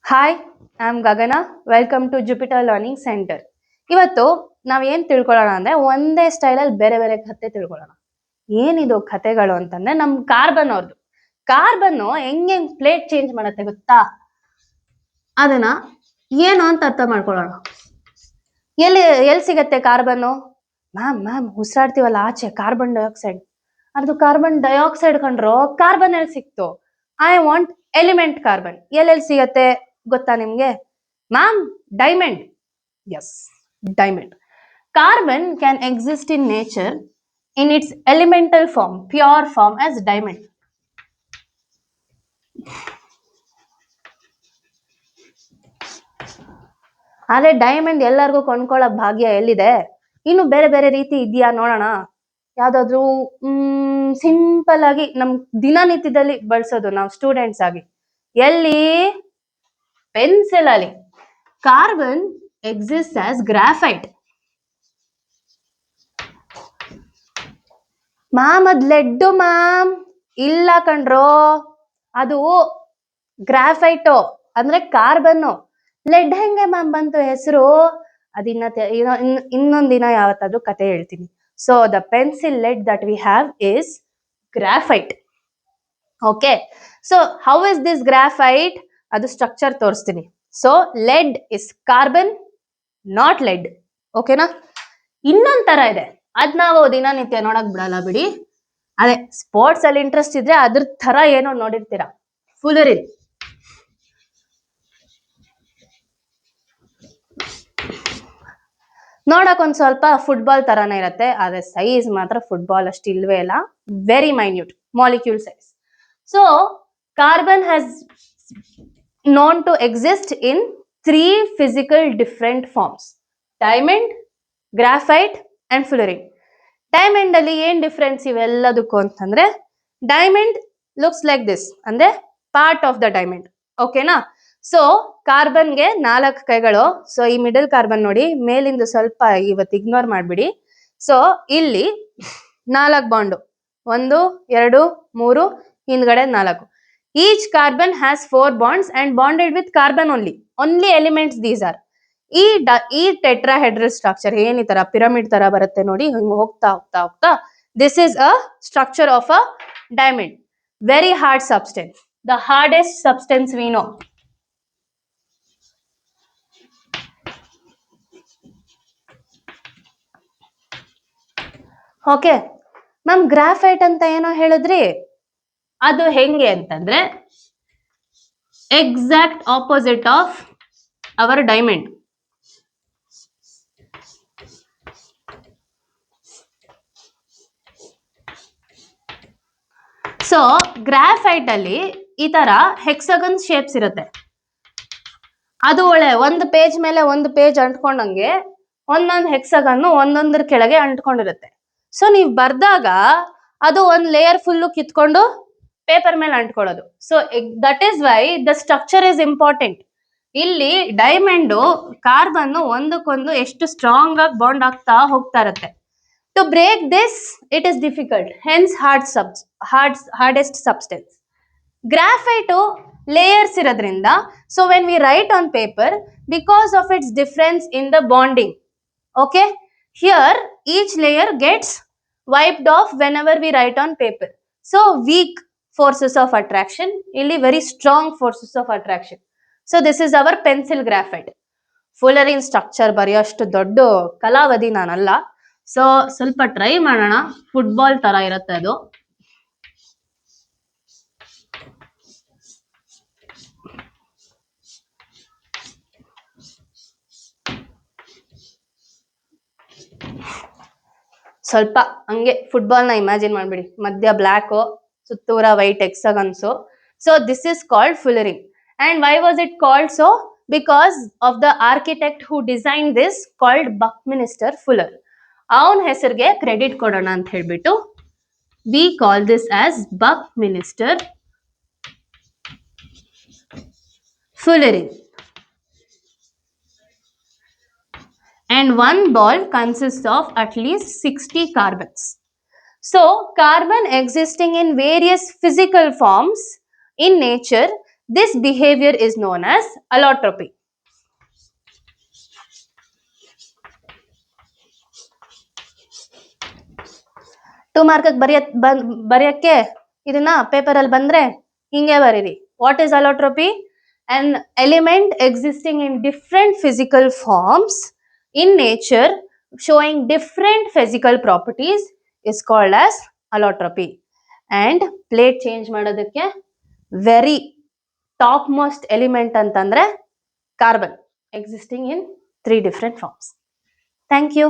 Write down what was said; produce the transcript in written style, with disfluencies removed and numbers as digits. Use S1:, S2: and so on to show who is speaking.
S1: Hi, I am Gagana. Welcome to Jupiter learning centre. ಇವತ್ತು ನಾವೇನ್ ತಿಳ್ಕೊಳ್ಳೋಣ ಅಂದ್ರೆ ಒಂದೇ ಸ್ಟೈಲಲ್ಲಿ ಬೇರೆ ಬೇರೆ ಕತೆ ತಿಳ್ಕೊಳ್ಳೋಣ. ಏನಿದು ಕತೆಗಳು ಅಂತಂದ್ರೆ ನಮ್ ಕಾರ್ಬನ್ ಅವ್ರದ್ದು. ಕಾರ್ಬನ್ ಹೆಂಗ್ ಪ್ಲೇಟ್ ಚೇಂಜ್ ಮಾಡತ್ತೆ ಗೊತ್ತಾ? ಅದನ್ನ ಏನು ಅಂತ ಅರ್ಥ ಮಾಡ್ಕೊಳ್ಳೋಣ. ಎಲ್ಲಿ ಎಲ್ಲಿ ಸಿಗತ್ತೆ ಕಾರ್ಬನ್? ಮ್ಯಾಮ್ ಉಸಿರಾಡ್ತೀವಲ್ಲ ಆಚೆ, ಕಾರ್ಬನ್ ಡೈಆಕ್ಸೈಡ್. ಅದು ಕಾರ್ಬನ್ ಡೈಆಕ್ಸೈಡ್ ಕಂಡ್ರು ಕಾರ್ಬನ್ ಎಲ್ಲಿ ಸಿಕ್ತು? I want element carbon. ಎಲ್ಲೆಲ್ಲಿ ಸಿಗತ್ತೆ ಗೊತ್ತಾ ನಿಮ್ಗೆ? Ma'am, diamond. Yes, diamond. Carbon can exist in nature in its elemental form, pure form as diamond. ಆದ್ರೆ ಡೈಮಂಡ್ ಎಲ್ಲರಿಗೂ ಕೊಂಡ್ಕೊಳ್ಳೋ ಭಾಗ್ಯ ಎಲ್ಲಿದೆ? ಇನ್ನು ಬೇರೆ ಬೇರೆ ರೀತಿ ಇದೆಯಾ ನೋಡೋಣ. ಯಾವ್ದಾದ್ರು ಸಿಂಪಲ್ ಆಗಿ ನಮ್ ದಿನನಿತ್ಯದಲ್ಲಿ ಬಳಸೋದು ನಾವು ಸ್ಟೂಡೆಂಟ್ಸ್ ಆಗಿ. ಎಲ್ಲಿ? ಪೆನ್ಸಿಲ್ ಅಲ್ಲಿ. Carbon exist as graphite. Ma'am ಅದ್ ಲೆಡ್ ಮ್ಯಾಮ್. ಇಲ್ಲ ಕಣ್ರೋ, ಅದು ಗ್ರಾಫೈಟು ಅಂದ್ರೆ ಕಾರ್ಬನ್. ಲೆಡ್ ಹೆಂಗೆ ಮ್ಯಾಮ್ ಬಂತು ಹೆಸರು? ಅದಿನ್ನ ಇನ್ನೊಂದಿನ ಯಾವತ್ತಾದ್ರೂ ಕತೆ ಹೇಳ್ತೀನಿ. So the pencil lead that we have is graphite. Okay, so how is this graphite? ಅದು ಸ್ಟ್ರಕ್ಚರ್ ತೋರಿಸ್ತೀನಿ. So lead is carbon, not lead. ಓಕೆನಾ? ಇನ್ನೊಂದ್ ತರ ಇದೆ, ಅದ್ ನಾವು ದಿನನಿತ್ಯ ನೋಡಕ್ ಬಿಡಲ್ಲ ಬಿಡಿ. ಅದೇ ಸ್ಪೋರ್ಟ್ಸ್ ಅಲ್ಲಿ ಇಂಟ್ರೆಸ್ಟ್ ಇದ್ರೆ ಅದ್ರ ತರ ಏನೋ ನೋಡಿರ್ತೀರಾ. ಫುಲರಿನ್. ನೋಡಕ್ ಒಂದ್ ಸ್ವಲ್ಪ ಫುಟ್ಬಾಲ್ ತರಾನೇ ಇರತ್ತೆ, ಆದ್ರೆ ಸೈಜ್ ಮಾತ್ರ ಫುಟ್ಬಾಲ್ ಅಷ್ಟು ಇಲ್ವೇ ಇಲ್ಲ. Very minute molecule size. So carbon has known to exist in 3 physical different forms: diamond, graphite and fullerene. Diamond ಅಲ್ಲಿ ಏನ್ ಡಿಫ್ರೆನ್ಸ್ ಇವೆಲ್ಲದಕ್ಕೂ ಅಂತಂದ್ರೆ, ಡೈಮಂಡ್ ಲುಕ್ಸ್ ಲೈಕ್ ದಿಸ್, ಅಂದ್ರೆ ಪಾರ್ಟ್ ಆಫ್ ದ ಡೈಮಂಡ್. ಓಕೆನಾ? ಸೊ ಕಾರ್ಬನ್ಗೆ 4 ಕೈಗಳು. ಸೊ ಈ ಮಿಡಲ್ ಕಾರ್ಬನ್ ನೋಡಿ, ಮೇಲಿಂದ ಸ್ವಲ್ಪ ಇವತ್ತು ಇಗ್ನೋರ್ ಮಾಡ್ಬಿಡಿ. ಸೊ ಇಲ್ಲಿ 4 ಬಾಂಡು, 1 2 3, ಹಿಂದ್ಗಡೆ 4. Each carbon has 4 bonds and bonded with carbon only elements these are. ಈ ಟೆಟ್ರಾಹೆಡ್ರಲ್ ಸ್ಟ್ರಕ್ಚರ್ ಏನ್ ಈ ತರ ಪಿರಮಿಡ್ ತರ ಬರುತ್ತೆ ನೋಡಿ, ಹಿಂಗ್ ಹೋಗ್ತಾ ಹೋಗ್ತಾ ಹೋಗ್ತಾ, this is a structure of a diamond. Very hard substance, the hardest substance we know. Okay ma'am, graphite ಅಂತ ಏನೋ ಹೇಳಿದ್ರಿ, ಅದು ಹೆಂಗೆ ಅಂತಂದ್ರೆ exact opposite of our diamond. So graphite ಅಲ್ಲಿ ಈ ತರ ಹೆಕ್ಸಗನ್ ಶೇಪ್ಸ್ ಇರುತ್ತೆ. ಅದು ಒಳ್ಳೆ ಒಂದು ಪೇಜ್ ಮೇಲೆ ಒಂದು ಪೇಜ್ ಅಂಟ್ಕೊಂಡಂಗೆ ಒಂದೊಂದು ಹೆಕ್ಸಗನ್ನು ಒಂದೊಂದ್ರ ಕೆಳಗೆ ಅಂಟ್ಕೊಂಡಿರುತ್ತೆ. ಸೊ ನೀವು ಬರ್ದಾಗ ಅದು ಒಂದ್ ಲೇಯರ್ ಫುಲ್ಲು ಕಿತ್ಕೊಂಡು ಪೇಪರ್ ಮೇಲೆ ಅಂಟ್ಕೊಳ್ಳೋದು. So that is why the structure is important. ಇಲ್ಲಿ ಡೈಮಂಡು ಕಾರ್ಬನ್ ಒಂದಕ್ಕೊಂದು ಎಷ್ಟು ಸ್ಟ್ರಾಂಗ್ ಆಗಿ ಬಾಂಡ್ ಆಗ್ತಾ ಹೋಗ್ತಾ ಇರುತ್ತೆ. To break this, it is difficult. Hence, hardest substance. Graphite layers ಇರೋದ್ರಿಂದ, so when we write on paper, because of its difference in the bonding, okay, here each layer gets wiped off whenever we write on paper. So weak forces of attraction, ಇಲ್ಲಿ very strong forces of attraction. So this is our pencil graphite. Fullerene structure ಬರೆಯೋಷ್ಟು ದೊಡ್ಡ ಕಲಾವಧಿ ನಾನಲ್ಲ. So ಸ್ವಲ್ಪ try ಮಾಡೋಣ. Football ತರ ಇರುತ್ತೆ ಅದು. ಸ್ವಲ್ಪ ಹಂಗೆ ಫುಟ್ಬಾಲ್ ನ ಇಮ್ಯಾಜಿನ್ ಮಾಡ್ಬಿಡಿ. ಮಧ್ಯ ಬ್ಲಾಕ್, ಸುತ್ತೂರ white hexagons. So this is called fullerene. And why was it called so? Because of the architect who design this, called Buckminster Fuller. ಅವನ ಹೆಸರಿಗೆ ಕ್ರೆಡಿಟ್ ಕೊಡೋಣ ಅಂತ ಹೇಳ್ಬಿಟ್ಟು we call this as Buckminster fullerene. And one ball consists of at least 60 carbons. So carbon existing in various physical forms in nature This behavior is known as allotropy. 2 mark ಬರೆಯಕ್ಕೆ ಇದನ್ನ paper ಅಲ್ಲಿ ಬಂದ್ರೆ ಹಿಂಗೆ ಬರೀರಿ. What is allotropy? An element existing in different physical forms in nature showing different physical properties is called as allotropy. And plate change ಮಾಡೋದಕ್ಕೆ very top most element ಅಂತಂದ್ರೆ carbon existing in 3 different forms. Thank you.